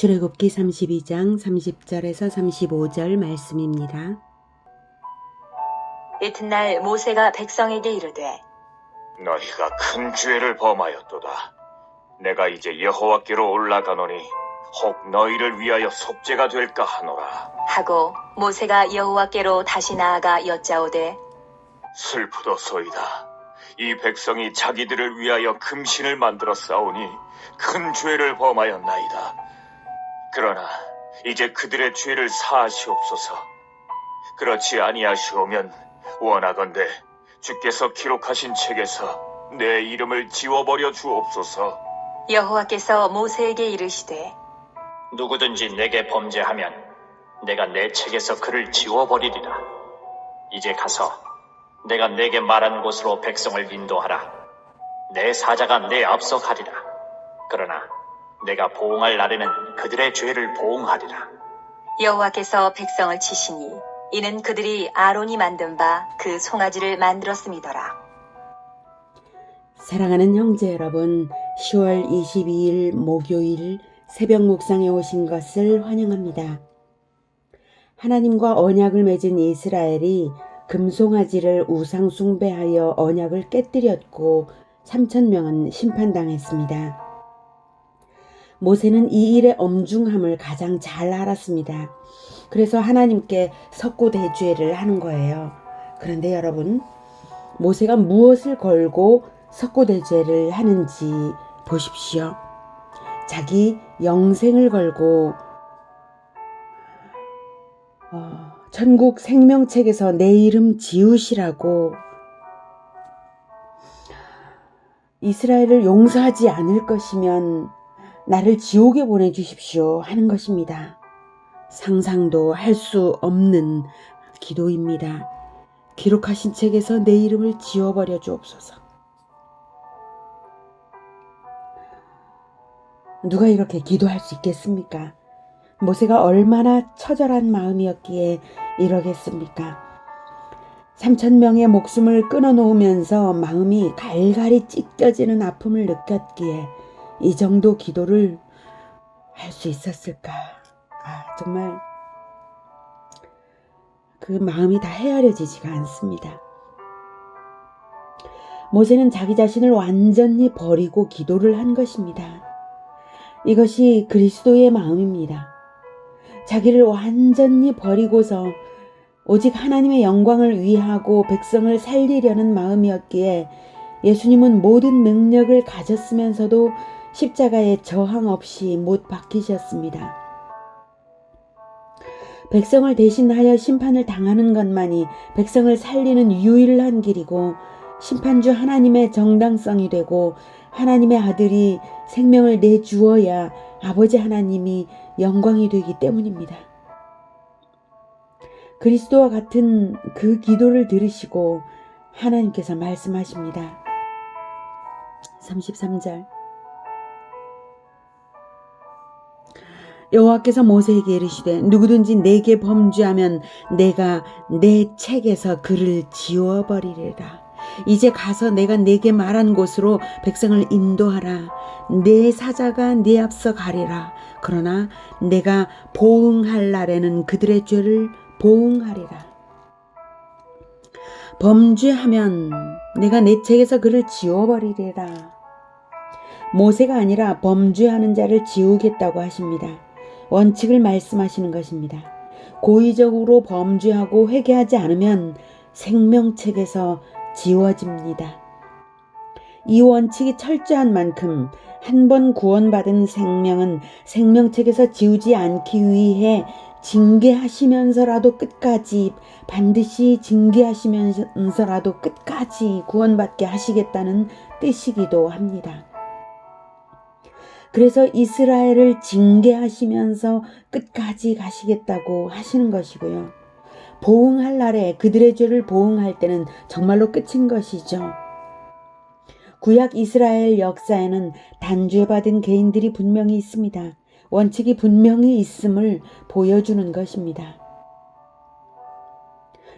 출애굽기 32장 30절에서 35절 말씀입니다. 이튿날 모세가 백성에게 이르되 너희가 큰 죄를 범하였도다. 내가 이제 여호와께로 올라가노니 혹 너희를 위하여 속죄가 될까 하노라. 하고 모세가 여호와께로 다시 나아가 여짜오되 슬프도소이다. 이 백성이 자기들을 위하여 금신을 만들어 싸우니 큰 죄를 범하였나이다. 그러나 이제 그들의 죄를 사하시옵소서. 그렇지 아니하시오면 원하건대 주께서 기록하신 책에서 내 이름을 지워버려 주옵소서. 여호와께서 모세에게 이르시되 누구든지 내게 범죄하면 내가 내 책에서 그를 지워버리리라. 이제 가서 내가 내게 말한 곳으로 백성을 인도하라. 내 사자가 내 앞서 가리라. 그러나 내가 보응할 날에는 그들의 죄를 보응하리라. 여호와께서 백성을 치시니 이는 그들이 아론이 만든 바 그 송아지를 만들었음이더라. 사랑하는 형제 여러분, 10월 22일 목요일 새벽 묵상에 오신 것을 환영합니다. 하나님과 언약을 맺은 이스라엘이 금송아지를 우상 숭배하여 언약을 깨뜨렸고 3,000명은 심판당했습니다. 모세는 이 일의 엄중함을 가장 잘 알았습니다. 그래서 하나님께 석고대죄를 하는 거예요. 그런데 여러분, 모세가 무엇을 걸고 석고대죄를 하는지 보십시오. 자기 영생을 걸고 천국 생명책에서 내 이름 지우시라고, 이스라엘을 용서하지 않을 것이면 나를 지옥에 보내주십시오 하는 것입니다. 상상도 할 수 없는 기도입니다. 기록하신 책에서 내 이름을 지워버려 주옵소서. 누가 이렇게 기도할 수 있겠습니까? 모세가 얼마나 처절한 마음이었기에 이러겠습니까? 3,000명의 목숨을 끊어놓으면서 마음이 갈갈이 찢겨지는 아픔을 느꼈기에 이 정도 기도를 할 수 있었을까? 정말 그 마음이 다 헤아려지지가 않습니다. 모세는 자기 자신을 완전히 버리고 기도를 한 것입니다. 이것이 그리스도의 마음입니다. 자기를 완전히 버리고서 오직 하나님의 영광을 위하고 백성을 살리려는 마음이었기에 예수님은 모든 능력을 가졌으면서도 십자가에 저항 없이 못 박히셨습니다. 백성을 대신하여 심판을 당하는 것만이 백성을 살리는 유일한 길이고 심판주 하나님의 정당성이 되고 하나님의 아들이 생명을 내주어야 아버지 하나님이 영광이 되기 때문입니다. 그리스도와 같은 그 기도를 들으시고 하나님께서 말씀하십니다. 33절, 여호와께서 모세에게 이르시되 누구든지 내게 범죄하면 내가 내 책에서 그를 지워버리리라. 이제 가서 내가 내게 말한 곳으로 백성을 인도하라. 내 사자가 네 앞서 가리라. 그러나 내가 보응할 날에는 그들의 죄를 보응하리라. 범죄하면 내가 내 책에서 그를 지워버리리라. 모세가 아니라 범죄하는 자를 지우겠다고 하십니다. 원칙을 말씀하시는 것입니다. 고의적으로 범죄하고 회개하지 않으면 생명책에서 지워집니다. 이 원칙이 철저한 만큼 한 번 구원받은 생명은 생명책에서 지우지 않기 위해 징계하시면서라도 끝까지, 반드시 징계하시면서라도 끝까지 구원받게 하시겠다는 뜻이기도 합니다. 그래서 이스라엘을 징계하시면서 끝까지 가시겠다고 하시는 것이고요. 보응할 날에 그들의 죄를 보응할 때는 정말로 끝인 것이죠. 구약 이스라엘 역사에는 단죄받은 개인들이 분명히 있습니다. 원칙이 분명히 있음을 보여주는 것입니다.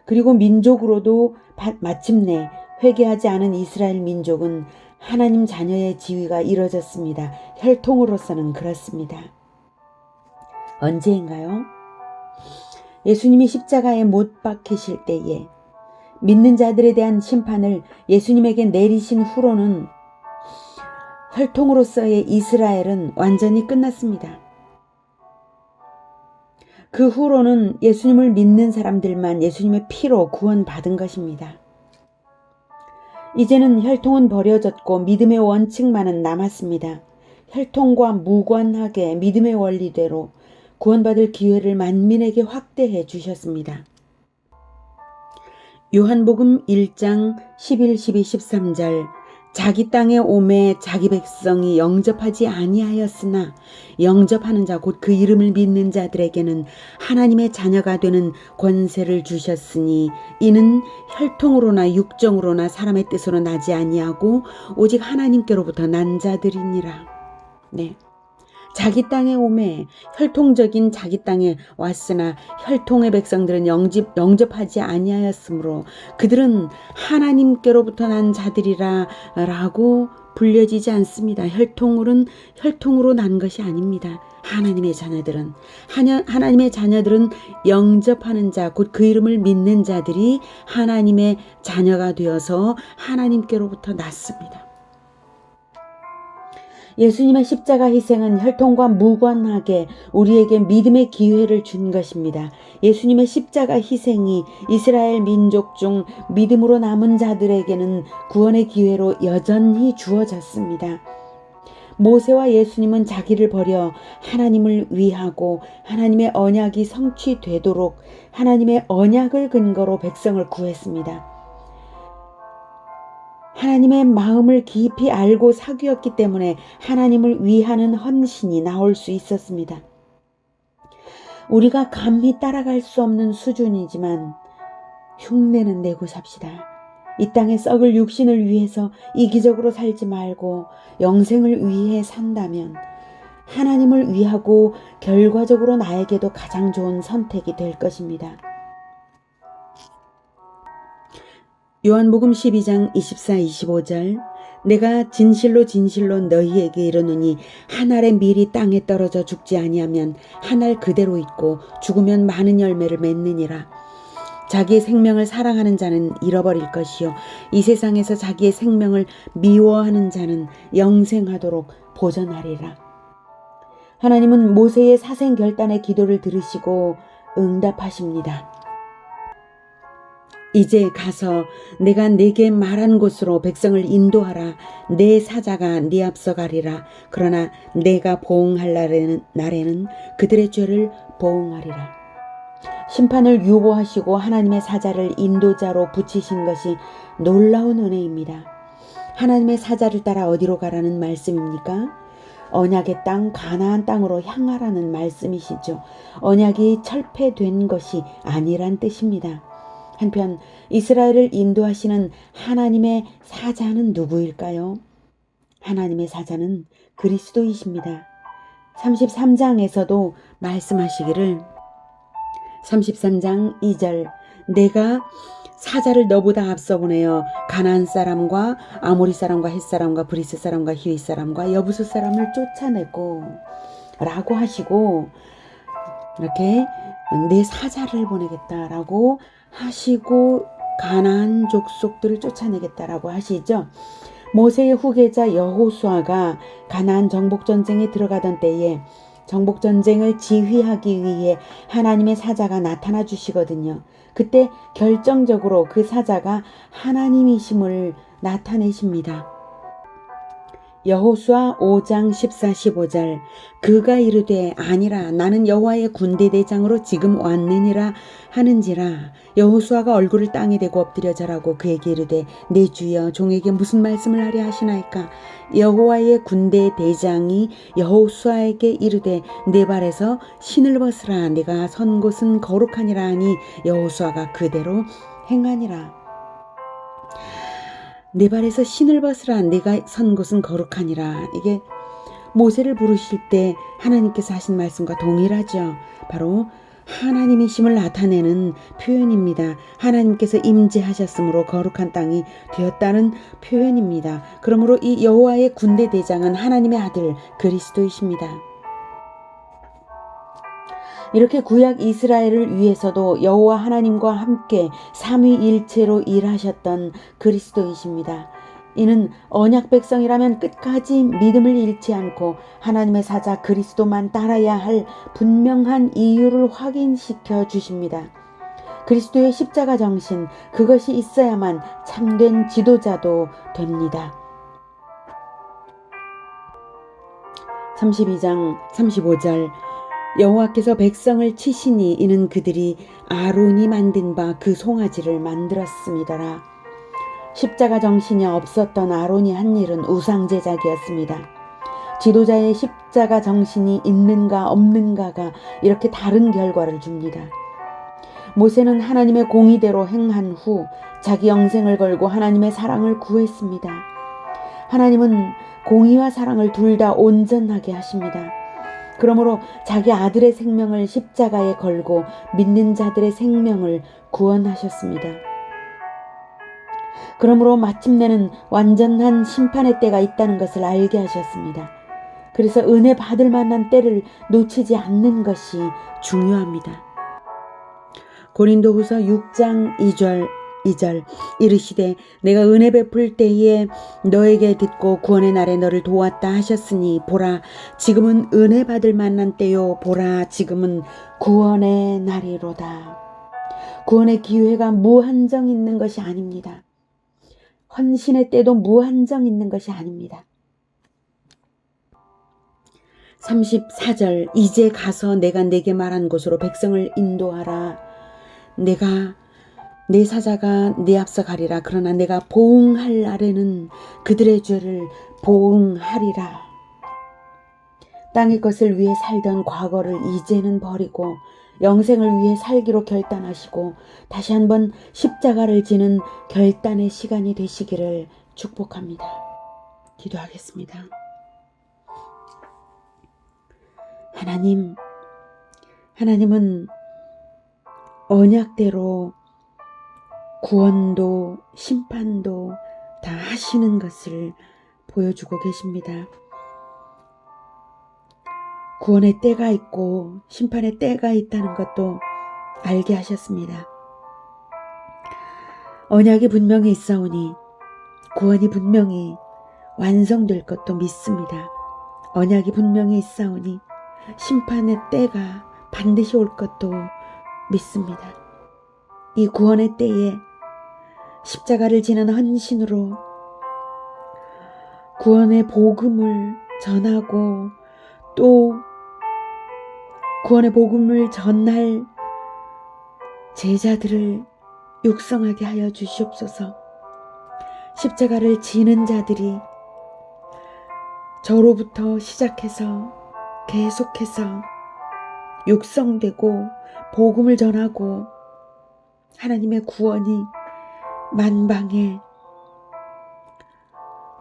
그리고 민족으로도 마침내 회개하지 않은 이스라엘 민족은 하나님 자녀의 지위가 이뤄졌습니다. 혈통으로서는 그렇습니다. 언제인가요? 예수님이 십자가에 못 박히실 때에 믿는 자들에 대한 심판을 예수님에게 내리신 후로는 혈통으로서의 이스라엘은 완전히 끝났습니다. 그 후로는 예수님을 믿는 사람들만 예수님의 피로 구원받은 것입니다. 이제는 혈통은 버려졌고 믿음의 원칙만은 남았습니다. 혈통과 무관하게 믿음의 원리대로 구원받을 기회를 만민에게 확대해 주셨습니다. 요한복음 1장 11, 12, 13절 자기 땅에 오매 자기 백성이 영접하지 아니하였으나 영접하는 자 곧 그 이름을 믿는 자들에게는 하나님의 자녀가 되는 권세를 주셨으니 이는 혈통으로나 육정으로나 사람의 뜻으로 나지 아니하고 오직 하나님께로부터 난 자들이니라. 네. 자기 땅에 오매 혈통적인 자기 땅에 왔으나 혈통의 백성들은 영접하지 아니하였으므로 그들은 하나님께로부터 난 자들이라 라고 불려지지 않습니다. 혈통으로 난 것이 아닙니다. 하나님의 자녀들은 영접하는 자, 곧 그 이름을 믿는 자들이 하나님의 자녀가 되어서 하나님께로부터 났습니다. 예수님의 십자가 희생은 혈통과 무관하게 우리에게 믿음의 기회를 준 것입니다. 예수님의 십자가 희생이 이스라엘 민족 중 믿음으로 남은 자들에게는 구원의 기회로 여전히 주어졌습니다. 모세와 예수님은 자기를 버려 하나님을 위하고 하나님의 언약이 성취되도록 하나님의 언약을 근거로 백성을 구했습니다. 하나님의 마음을 깊이 알고 사귀었기 때문에 하나님을 위하는 헌신이 나올 수 있었습니다. 우리가 감히 따라갈 수 없는 수준이지만 흉내는 내고 삽시다. 이 땅에 썩을 육신을 위해서 이기적으로 살지 말고 영생을 위해 산다면 하나님을 위하고 결과적으로 나에게도 가장 좋은 선택이 될 것입니다. 요한복음 12장 24, 25절 내가 진실로 너희에게 이르노니 한 알의 밀이 땅에 떨어져 죽지 아니하면 한 알 그대로 있고 죽으면 많은 열매를 맺느니라. 자기의 생명을 사랑하는 자는 잃어버릴 것이요 이 세상에서 자기의 생명을 미워하는 자는 영생하도록 보전하리라. 하나님은 모세의 사생결단의 기도를 들으시고 응답하십니다. 이제 가서 내가 네게 말한 곳으로 백성을 인도하라. 내 사자가 네 앞서 가리라. 그러나 내가 보응할 날에는 그들의 죄를 보응하리라. 심판을 유보하시고 하나님의 사자를 인도자로 붙이신 것이 놀라운 은혜입니다. 하나님의 사자를 따라 어디로 가라는 말씀입니까? 언약의 땅 가나안 땅으로 향하라는 말씀이시죠. 언약이 철폐된 것이 아니란 뜻입니다. 한편 이스라엘을 인도하시는 하나님의 사자는 누구일까요? 하나님의 사자는 그리스도이십니다. 33장에서도 말씀하시기를 33장 2절 내가 사자를 너보다 앞서 보내어 가나안 사람과 아모리 사람과 헷 사람과 브리스 사람과 히윗 사람과 여부스 사람을 쫓아내고 라고 하시고 이렇게 내 사자를 보내겠다라고 하시고 가나안 족속들을 쫓아내겠다라고 하시죠. 모세의 후계자 여호수아가 가나안 정복전쟁에 들어가던 때에 정복전쟁을 지휘하기 위해 하나님의 사자가 나타나 주시거든요. 그때 결정적으로 그 사자가 하나님이심을 나타내십니다. 여호수아 5장 14, 15절 그가 이르되 아니라 나는 여호와의 군대 대장으로 지금 왔느니라 하는지라. 여호수아가 얼굴을 땅에 대고 엎드려 절하고 그에게 이르되 내 주여 종에게 무슨 말씀을 하려 하시나이까. 여호와의 군대 대장이 여호수아에게 이르되 내 발에서 신을 벗으라. 내가 선 곳은 거룩하니라 하니 여호수아가 그대로 행하니라. 내 발에서 신을 벗으라. 내가 선 곳은 거룩하니라. 이게 모세를 부르실 때 하나님께서 하신 말씀과 동일하죠. 바로 하나님이심을 나타내는 표현입니다. 하나님께서 임재하셨으므로 거룩한 땅이 되었다는 표현입니다. 그러므로 이 여호와의 군대 대장은 하나님의 아들 그리스도이십니다. 이렇게 구약 이스라엘을 위해서도 여호와 하나님과 함께 삼위일체로 일하셨던 그리스도이십니다. 이는 언약 백성이라면 끝까지 믿음을 잃지 않고 하나님의 사자 그리스도만 따라야 할 분명한 이유를 확인시켜 주십니다. 그리스도의 십자가 정신, 그것이 있어야만 참된 지도자도 됩니다. 32장 35절 여호와께서 백성을 치시니 이는 그들이 아론이 만든 바 그 송아지를 만들었음이더라. 십자가 정신이 없었던 아론이 한 일은 우상 제작이었습니다. 지도자의 십자가 정신이 있는가 없는가가 이렇게 다른 결과를 줍니다. 모세는 하나님의 공의대로 행한 후 자기 영생을 걸고 하나님의 사랑을 구했습니다. 하나님은 공의와 사랑을 둘 다 온전하게 하십니다. 그러므로 자기 아들의 생명을 십자가에 걸고 믿는 자들의 생명을 구원하셨습니다. 그러므로 마침내는 완전한 심판의 때가 있다는 것을 알게 하셨습니다. 그래서 은혜 받을 만한 때를 놓치지 않는 것이 중요합니다. 고린도후서 6장 2절 이르시되 내가 은혜 베풀 때에 너에게 듣고 구원의 날에 너를 도왔다 하셨으니 보라 지금은 은혜 받을 만한 때요 보라 지금은 구원의 날이로다. 구원의 기회가 무한정 있는 것이 아닙니다. 헌신의 때도 무한정 있는 것이 아닙니다. 34절 이제 가서 내가 네게 말한 곳으로 백성을 인도하라. 내 사자가 네 앞서 가리라. 그러나 내가 보응할 날에는 그들의 죄를 보응하리라. 땅의 것을 위해 살던 과거를 이제는 버리고 영생을 위해 살기로 결단하시고 다시 한번 십자가를 지는 결단의 시간이 되시기를 축복합니다. 기도하겠습니다. 하나님은 언약대로 구원도 심판도 다 하시는 것을 보여주고 계십니다. 구원의 때가 있고 심판의 때가 있다는 것도 알게 하셨습니다. 언약이 분명히 있사오니 구원이 분명히 완성될 것도 믿습니다. 언약이 분명히 있사오니 심판의 때가 반드시 올 것도 믿습니다. 이 구원의 때에 십자가를 지는 헌신으로 구원의 복음을 전하고 또 구원의 복음을 전할 제자들을 육성하게 하여 주시옵소서. 십자가를 지는 자들이 저로부터 시작해서 계속해서 육성되고 복음을 전하고 하나님의 구원이 만방에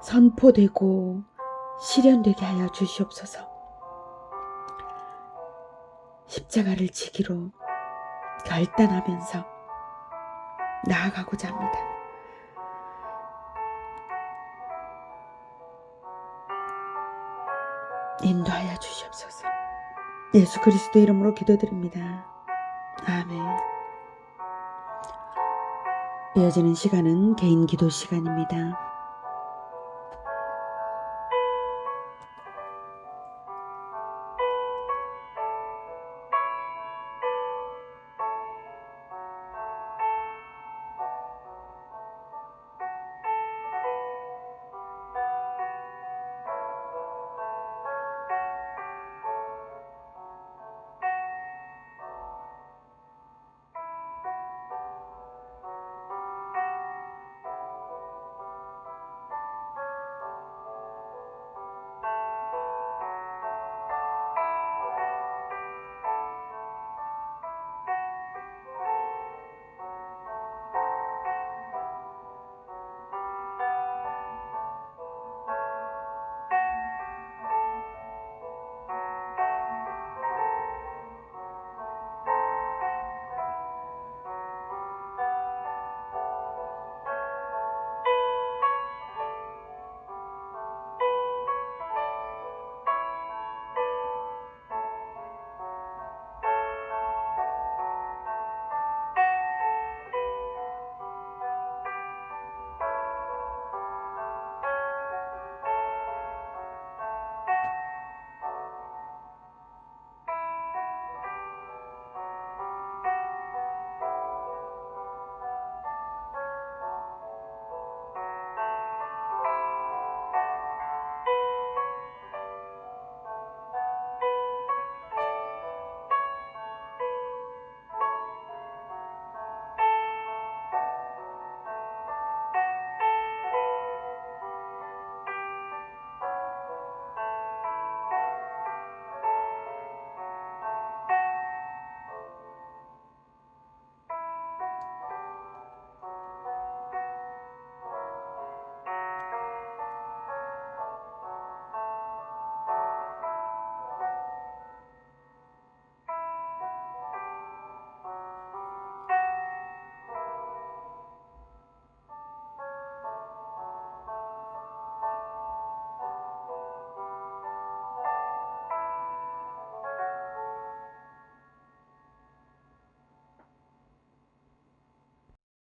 선포되고 실현되게 하여 주시옵소서. 십자가를 지기로 결단하면서 나아가고자 합니다. 인도하여 주시옵소서. 예수 그리스도 이름으로 기도드립니다. 아멘. 이어지는 시간은 개인 기도 시간입니다.